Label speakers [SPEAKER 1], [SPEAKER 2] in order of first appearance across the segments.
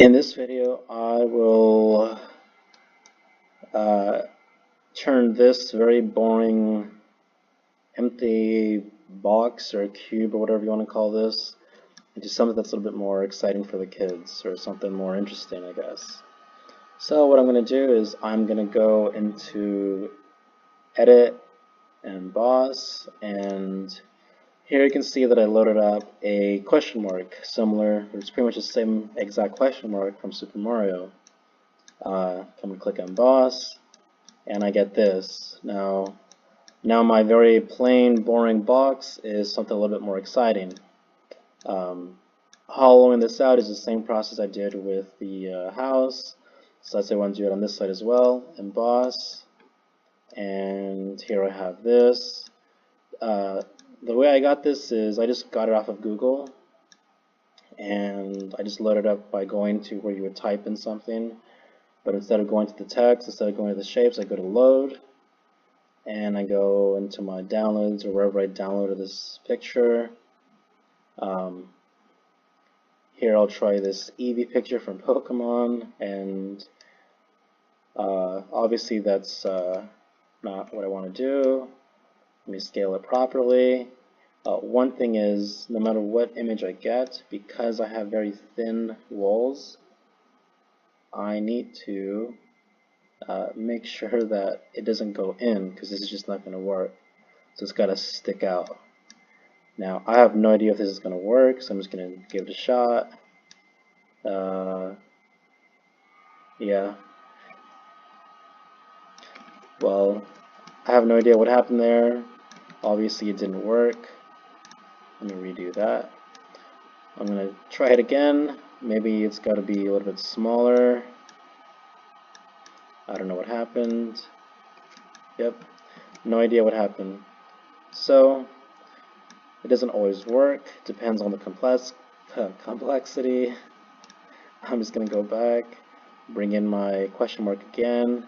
[SPEAKER 1] In this video, I will uh, turn this very boring empty box or cube or whatever you want to call this into something that's a little bit more exciting for the kids, or something more interesting, I guess. So what I'm going to do is I'm going to go into Edit and Emboss, and here you can see that I loaded up a question mark, similar, it's pretty much the same exact question mark from Super Mario. I'm going to click Emboss, and I get this. Now my very plain, boring box is something a little bit more exciting. Hollowing this out is the same process I did with the house. So let's say I want to do it on this side as well. Emboss, and here I have this. The way I got this is I just got it off of Google, and I just loaded it up by going to where you would type in something. But instead of going to the text, instead of going to the shapes, I go to load, and I go into my downloads or wherever I downloaded this picture. Here I'll try this Eevee picture from Pokemon, and obviously that's not what I want to do. Let me scale it properly. One thing is, no matter what image I get, because I have very thin walls, I need to make sure that it doesn't go in, because this is just not going to work. So it's got to stick out. Now I have no idea if this is going to work, so I'm just going to give it a shot. Yeah. Well, I have no idea what happened there. Obviously it didn't work. Let me redo that. I'm going to try it again. Maybe it's got to be a little bit smaller. I don't know what happened. Yep, no idea what happened. So it doesn't always work. Depends on the complexity. I'm just going to go back, bring in my question mark again.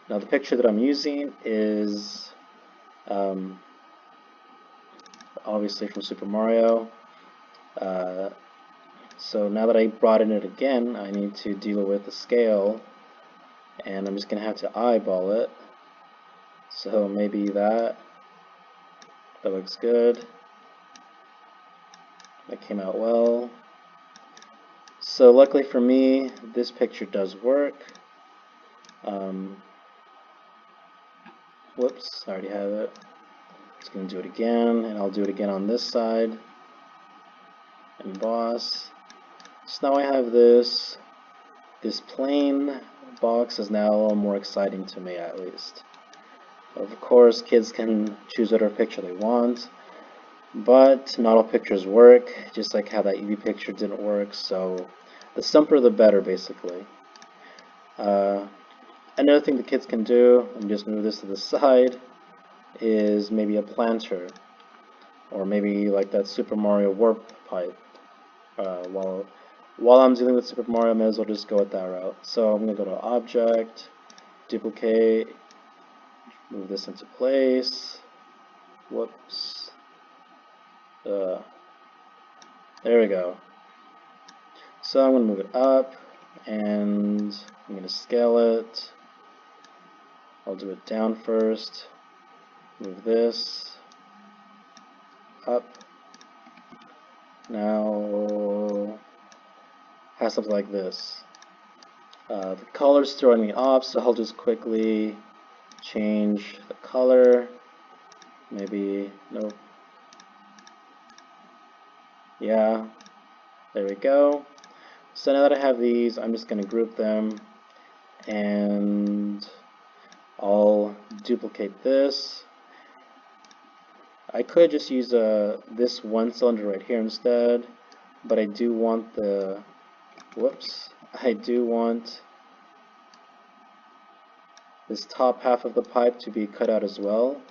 [SPEAKER 1] Now the picture that I'm using is obviously from Super Mario. So now that I brought in it again, I need to deal with the scale, and I'm just going to have to eyeball it. So maybe that looks good. That came out well. So luckily for me, this picture does work. Whoops, I already have it. Just going to do it again, and I'll do it again on this side. Emboss. So now I have this. This plain box is now a little more exciting to me, at least. Of course, kids can choose whatever picture they want, but not all pictures work, just like how that Eevee picture didn't work, so the simpler the better, basically. Another thing the kids can do, let me just move this to the side, is maybe a planter, or maybe like that Super Mario warp pipe. While I'm dealing with Super Mario, I may as well just go with that route. So I'm going to go to Object, Duplicate, move this into place. Whoops. There we go. So I'm going to move it up, and I'm going to scale it. I'll do it down first. Move this up. Now has something like this. The color's throwing me off, so I'll just quickly change the color. Maybe, nope. Yeah, there we go. So now that I have these, I'm just going to group them, and I'll duplicate this. I could just use this one cylinder right here instead, but I do want the, I do want this top half of the pipe to be cut out as well.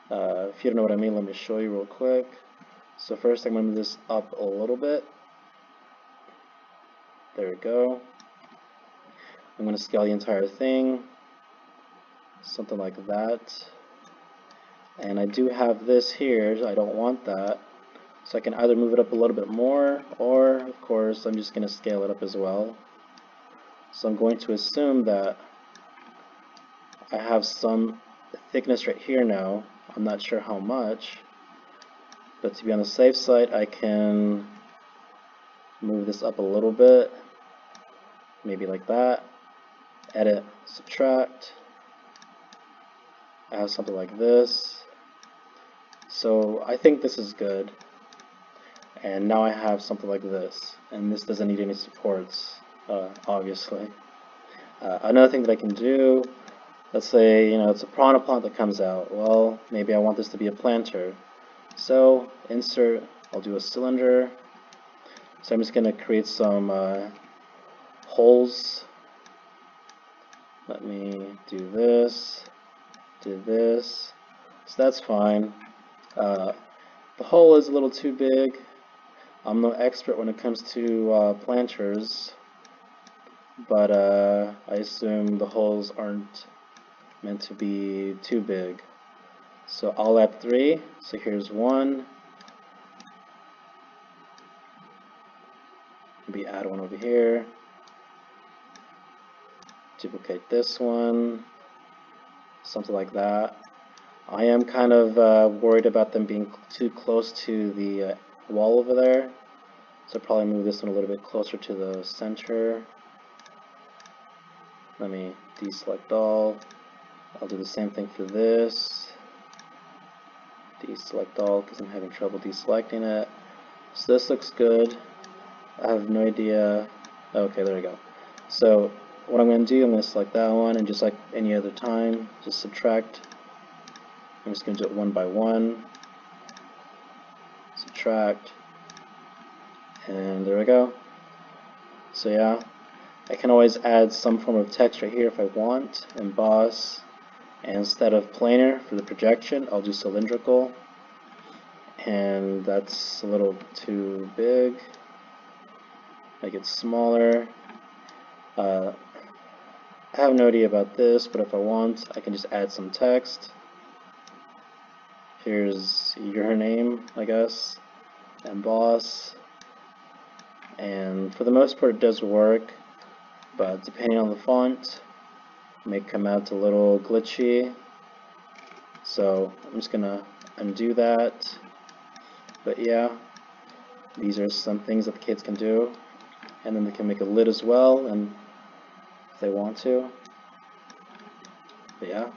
[SPEAKER 1] If you don't know what I mean, let me show you real quick. So first I'm going to move this up a little bit. There we go. I'm going to scale the entire thing, something like that. And I do have this here, I don't want that, So I can either move it up a little bit more, or of course I'm just going to scale it up as well. So I'm going to assume that I have some thickness right here now. I'm not sure how much, but to be on the safe side, I can move this up a little bit, maybe like that. Edit, subtract. I have something like this. So I think this is good. And now I have something like this, and this doesn't need any supports, obviously. Another thing that I can do, let's say, it's a piranha plant that comes out. Well, maybe I want this to be a planter. So, insert, I'll do a cylinder. So I'm just going to create some holes. Let me do this, So that's fine. The hole is a little too big. I'm no expert when it comes to planters, but I assume the holes aren't meant to be too big. So I'll add 3. So here's 1. Maybe add 1 over here. Duplicate this one. Something like that. I am kind of worried about them being too close to the wall over there, so I'll probably move this one a little bit closer to the center. Let me deselect all. I'll do the same thing for this. Deselect all because I'm having trouble deselecting it. So this looks good. I have no idea. Okay, there we go. So what I'm going to do, I'm going to select that one, and just like any other time, just subtract. I'm just going to do it one by one. Subtract. And there we go. So yeah, I can always add some form of text right here if I want. Emboss. And instead of planar for the projection, I'll do cylindrical. And that's a little too big. Make it smaller. I have no idea about this, but if I want, I can just add some text. Here's your name, I guess. Emboss. And for the most part it does work, but depending on the font it may come out a little glitchy, so I'm just gonna undo that. But yeah, these are some things that the kids can do, and then they can make a lid as well, and if they want to. But yeah.